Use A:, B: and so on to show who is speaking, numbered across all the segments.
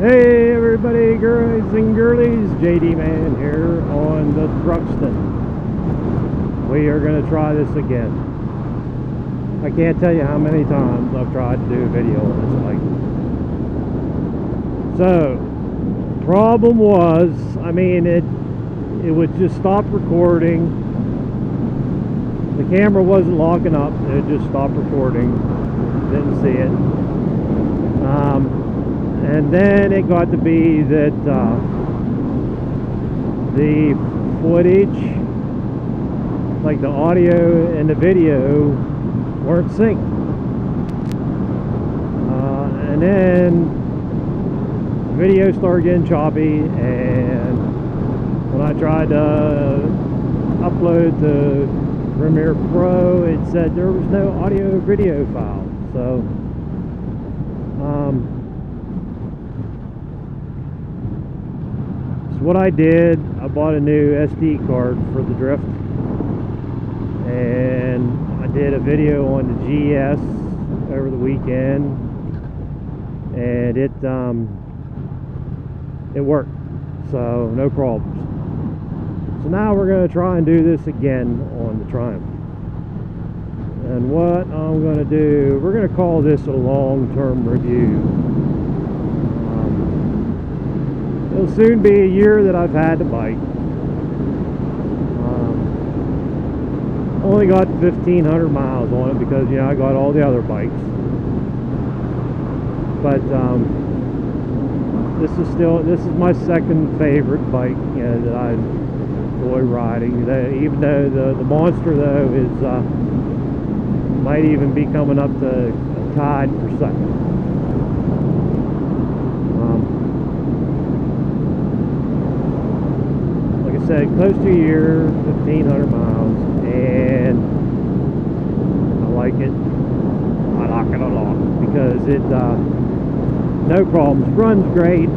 A: Hey everybody, girls and girlies, JD Man here on the Thruxton. We are going to try this again. I can't tell you how many times I've tried to do a video on this bike. So, problem was, it would just stop recording. The camera wasn't locking up, it just stopped recording. Didn't see it. And then it got to be that the footage, like the audio and the video, weren't synced. And then the video started getting choppy, and when I tried to upload to Premiere Pro, it said there was no audio video file. So what I did, I bought a new SD card for the drift, and I did a video on the GS over the weekend, and it worked, so no problems. So now we're going to try and do this again on the Triumph. And what I'm going to do, we're going to call this a long-term review. It'll soon be a year that I've had the bike. Only got 1,500 miles on it because, you know, I got all the other bikes. But this is my second favorite bike, you know, that I enjoy riding. Even though the Monster though is might even be coming up to tied for second. Said close to a year, 1,500 miles, and I like it. I like it a lot because it no problems, runs great.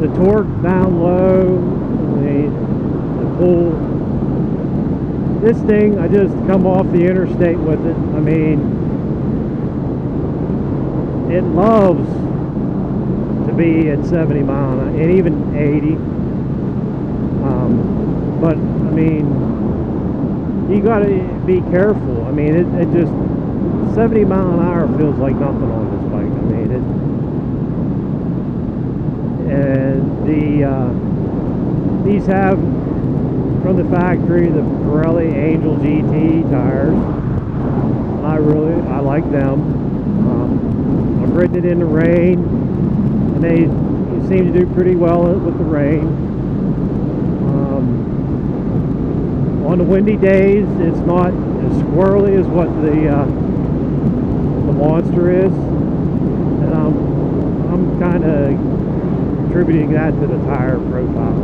A: The torque down low, the pull. This thing, I just come off the interstate with it. I mean, it loves to be at 70 miles and even 80. But I mean, you gotta be careful. I mean, it just 70 mile an hour feels like nothing on this bike. I mean, these have from the factory the Pirelli Angel GT tires. I like them. I've ridden it in the rain, and they seem to do pretty well with the rain. On the windy days, it's not as squirrely as what the Monster is, and I'm kind of attributing that to the tire profile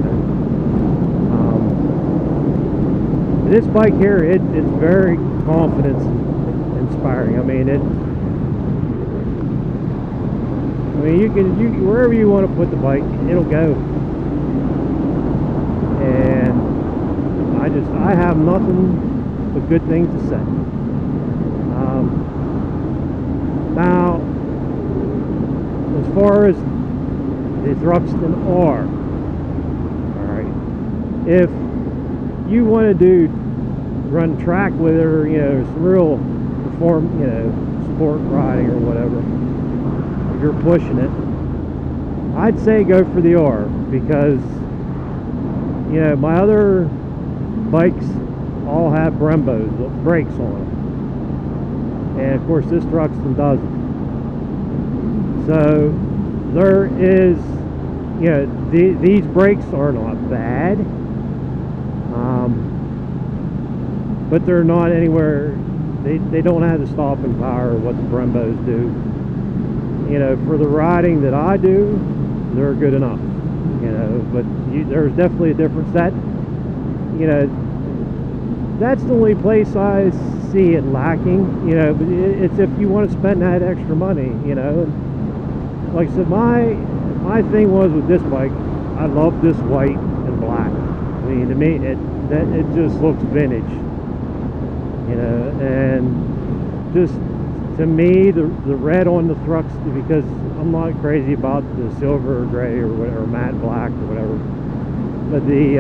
A: there. This bike here, it's very confidence inspiring. I mean, you can wherever you want to put the bike, it'll go. And I have nothing but good things to say. Now, as far as the Thruxton R, alright, if you want to run track with it, or, you know, some real sport riding or whatever, if you're pushing it, I'd say go for the R, because, you know, my other bikes all have Brembos, brakes on them, and of course this Thruxton doesn't. So there is, you know, these brakes are not bad, but they're not anywhere. They don't have the stopping power of what the Brembos do. You know, for the riding that I do, they're good enough. You know, but there's definitely a difference. That, you know, that's the only place I see it lacking. You know, but it's if you want to spend that extra money. You know, like I said, my thing was with this bike, I love this white and black. I mean, to me, it just looks vintage. You know, and just to me, the red on the Thruxton, because I'm not crazy about the silver or gray or whatever, matte black or whatever, but the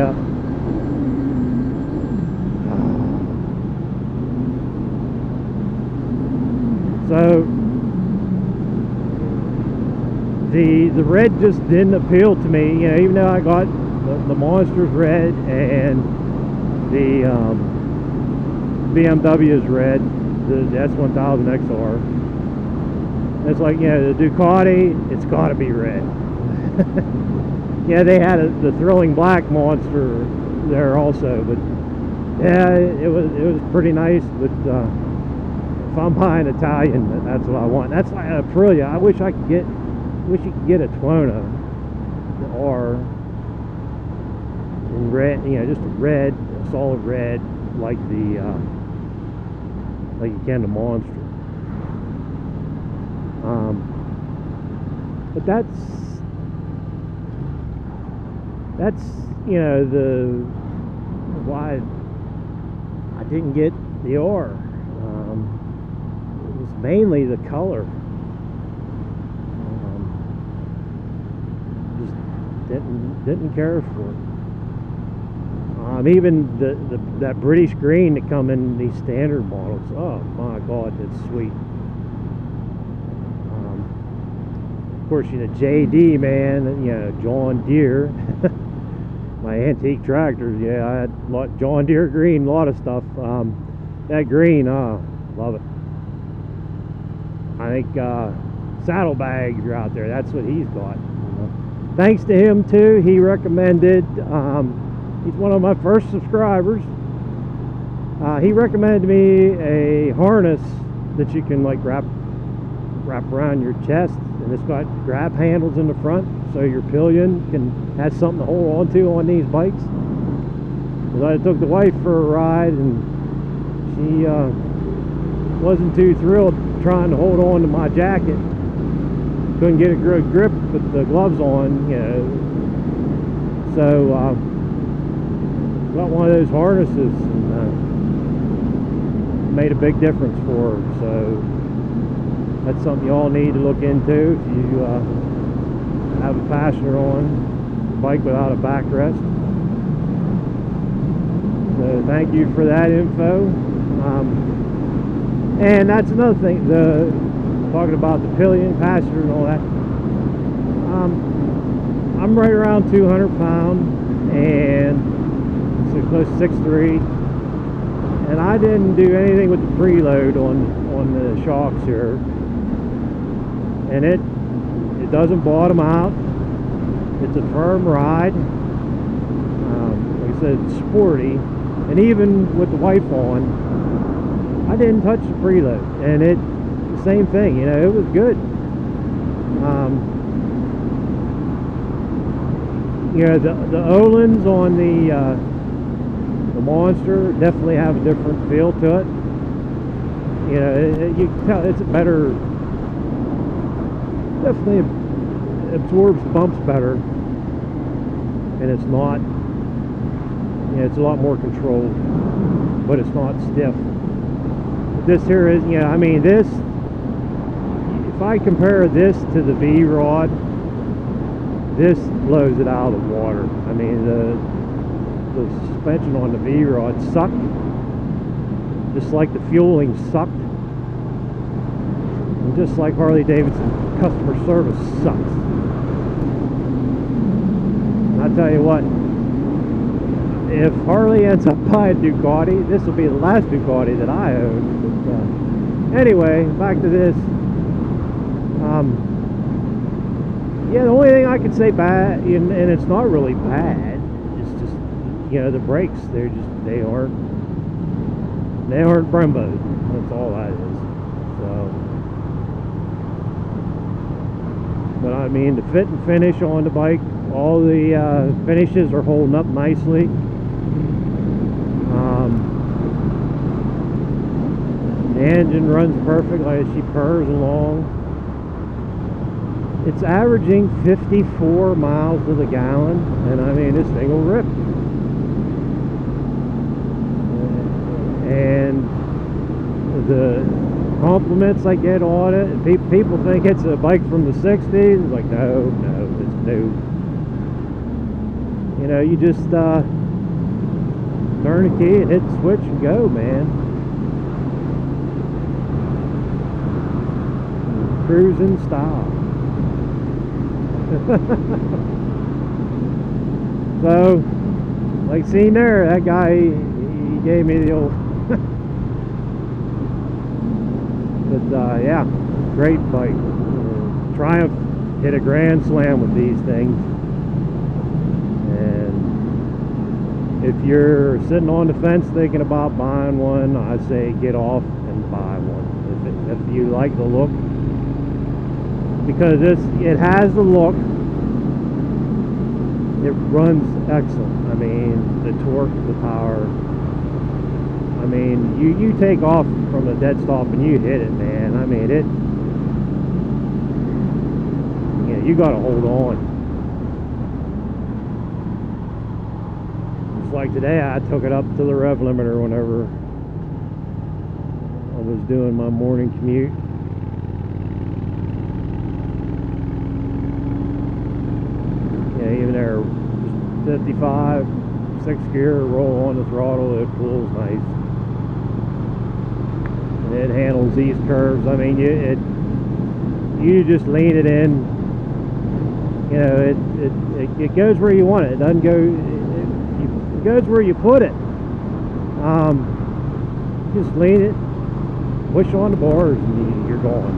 A: so the red just didn't appeal to me, you know, even though I got the Monster's red and the BMW's red, the S1000 XR. It's like, you know, the Ducati, it's got to be red. Yeah, they had the Thrilling Black Monster there also, but yeah, it was pretty nice. But if I'm buying Italian, that's what I want. That's like Aprilia. I wish you could get a Tuono or in red, you know, just a red, a solid red, like like you can the Monster. But that's you know why I didn't get the R. It was mainly the color. Just didn't care for it. Even that British green that come in these standard models. Oh my God, that's sweet. Of course, you know, JD, man, you know, John Deere. My antique tractors, yeah, I had a lot John Deere green, a lot of stuff. That green, love it. I think Saddlebags are out there. That's what he's got. Thanks to him too. He recommended. He's one of my first subscribers. He recommended me a harness that you can like wrap around your chest, and it's got grab handles in the front, so your pillion has something to hold on to on these bikes. Because I took the wife for a ride, and she wasn't too thrilled trying to hold on to my jacket. Couldn't get a good grip with the gloves on, you know. So got one of those harnesses, and made a big difference for her. So that's something you all need to look into if you have a passenger on a bike without a backrest. So thank you for that info. And that's another thing, talking about the pillion, passenger and all that. I'm right around 200 pounds and so close to 6'3", and I didn't do anything with the preload on the shocks here, and it doesn't bottom out. It's a firm ride. Like I said, it's sporty, and even with the wife on, I didn't touch the preload, and the same thing, you know, it was good. You know, the Olins on the Monster definitely have a different feel to it. You know, you can tell it's a better, definitely absorbs bumps better, and it's not, you know, it's a lot more controlled, but it's not stiff. But this here is, you know, I mean, this, if I compare this to the V-Rod, this blows it out of the water. I mean, the suspension on the V-Rod sucked, just like the fueling sucked, and just like Harley-Davidson customer service sucks. And I tell you what, if Harley ends up buying Ducati, this will be the last Ducati that I own. But, anyway, back to this. Yeah, the only thing I could say bad, and it's not really bad, it's just, you know, the brakes, they aren't Brembo. That's all that is. So, but I mean, the fit and finish on the bike, all the finishes are holding up nicely. The engine runs perfect, like she purrs along. It's averaging 54 miles to the gallon, and I mean, this thing will rip. And compliments I get on it, and people think it's a bike from the 60s. It's like, no, it's new. You know, you just turn the key and hit the switch and go, man. Cruise in style. So, like seen there, that guy, he gave me the old but yeah, great bike. Triumph hit a grand slam with these things, and if you're sitting on the fence thinking about buying one, I say get off and buy one if you like the look, because it has the look. It runs excellent. I mean, the torque, the power. I mean, you take off from the dead stop and you hit it, man. I mean, it. Yeah, you got to hold on. Just like today, I took it up to the rev limiter whenever I was doing my morning commute. Yeah, even there, 55, 6th gear, roll on the throttle, it pulls nice. And it handles these curves. I mean, you just lean it in. You know, it goes where you want it. It doesn't go. It goes where you put it. Just lean it, push on the bars, and you're going.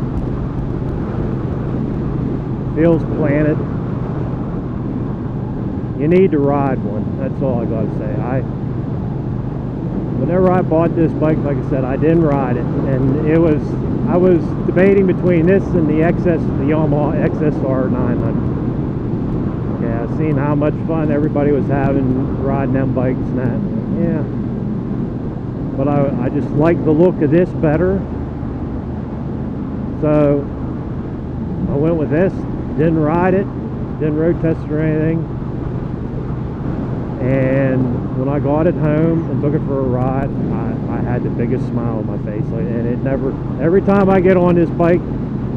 A: Feels planted. You need to ride one. That's all I gotta say. Whenever I bought this bike, like I said, I didn't ride it, and I was debating between this and the Yamaha XSR 900. Okay, I've seen how much fun everybody was having riding them bikes and that. Yeah, but I just like the look of this better, so I went with this. Didn't ride it, didn't road test it or anything. And when I got it home and took it for a ride, I had the biggest smile on my face. And it never, every time I get on this bike,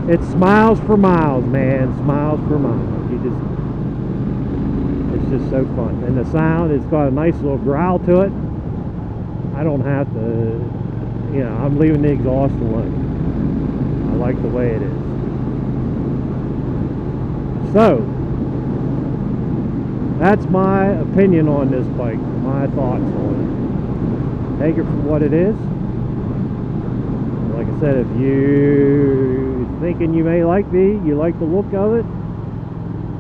A: it smiles for miles, man. Smiles for miles. It's just so fun. And the sound, it's got a nice little growl to it. I don't have to, you know, I'm leaving the exhaust alone. I like the way it is. So, that's my opinion on this bike, my thoughts on it. Take it for what it is. Like I said, if you're thinking you may like you like the look of it,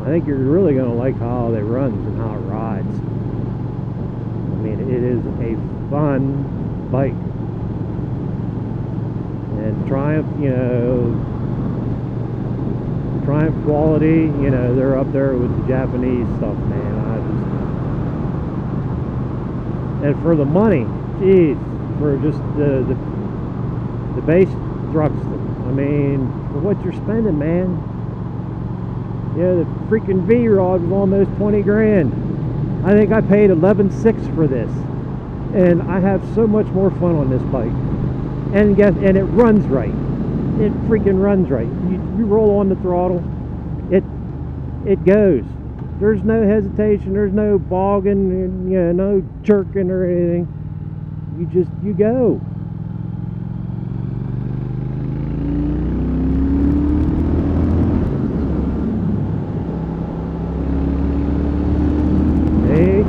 A: I think you're really going to like how it runs and how it rides. I mean, it is a fun bike. And Triumph, you know, Triumph quality, you know, they're up there with the Japanese stuff, man. And for the money, geez, for just the base Thruxton, I mean, for what you're spending, man. Yeah, the freaking V-Rod was almost 20 grand. I think I paid 11.6 for this, and I have so much more fun on this bike. And it runs right. It freaking runs right. You roll on the throttle, it goes. There's no hesitation. There's no bogging, you know, no jerking or anything. You go. Hey.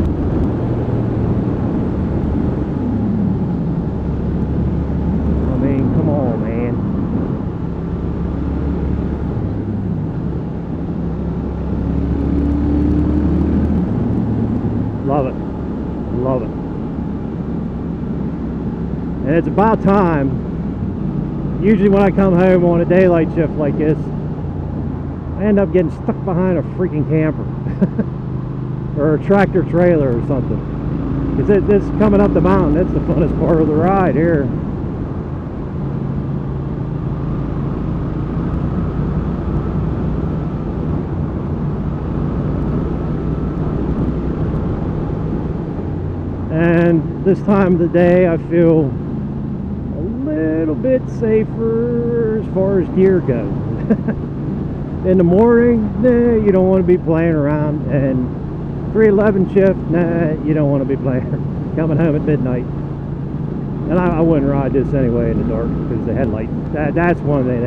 A: I mean, come on, man. Love it. Love it. And it's about time. Usually when I come home on a daylight shift like this, I end up getting stuck behind a freaking camper. Or a tractor trailer or something. Because this coming up the mountain, that's the funnest part of the ride here. And this time of the day I feel a little bit safer as far as gear goes. In the morning, nah, you don't want to be playing around, and 311 shift, nah, you don't want to be playing coming home at midnight. And I wouldn't ride this anyway in the dark because the headlights. That's one thing.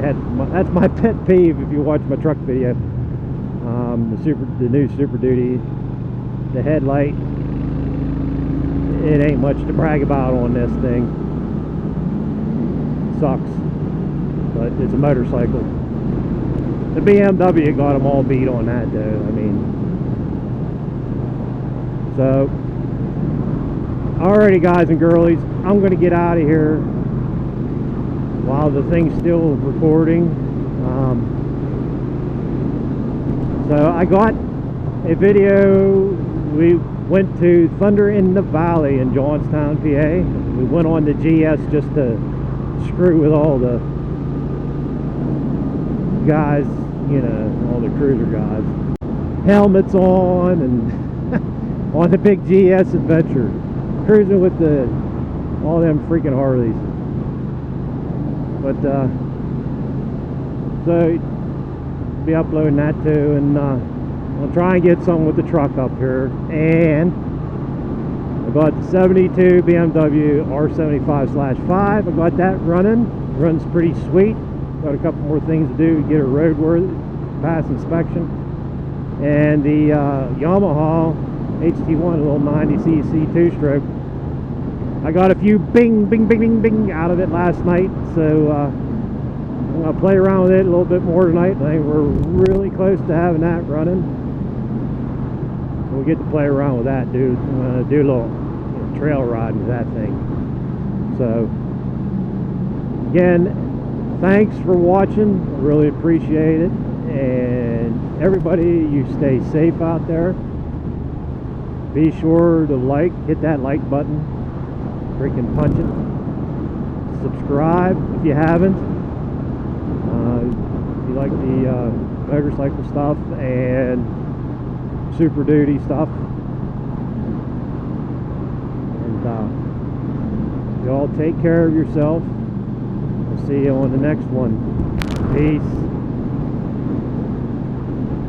A: That's my pet peeve. If you watch my truck video, the new Super Duty, the headlight, it ain't much to brag about on this thing. Sucks, but it's a motorcycle. The BMW got them all beat on that, though. I mean, so alrighty, guys and girlies, I'm going to get out of here while the thing's still recording. So I got a video. We went to Thunder in the Valley in Johnstown, PA. We went on the GS just to screw with all the guys, you know, all the cruiser guys. Helmets on and on the big GS adventure. Cruising with all them freaking Harleys. But so be uploading that too, and I'll try and get something with the truck up here. And I got the 72 BMW R75/5. I got that running. Runs pretty sweet. Got a couple more things to do to get it roadworthy, pass inspection. And the Yamaha HT1, a little 90cc 2-stroke. I got a few bing, bing, bing, bing, bing out of it last night, so I'm going to play around with it a little bit more tonight. I think we're really close to having that running. We'll get to play around with that, dude. I'm going to do a little trail riding with that thing. So, again, thanks for watching. I really appreciate it. And everybody, you stay safe out there. Be sure to hit that like button. Freaking punch it. Subscribe if you haven't. If you like the motorcycle stuff and Super Duty stuff. And y'all take care of yourself. I'll see you on the next one. Peace.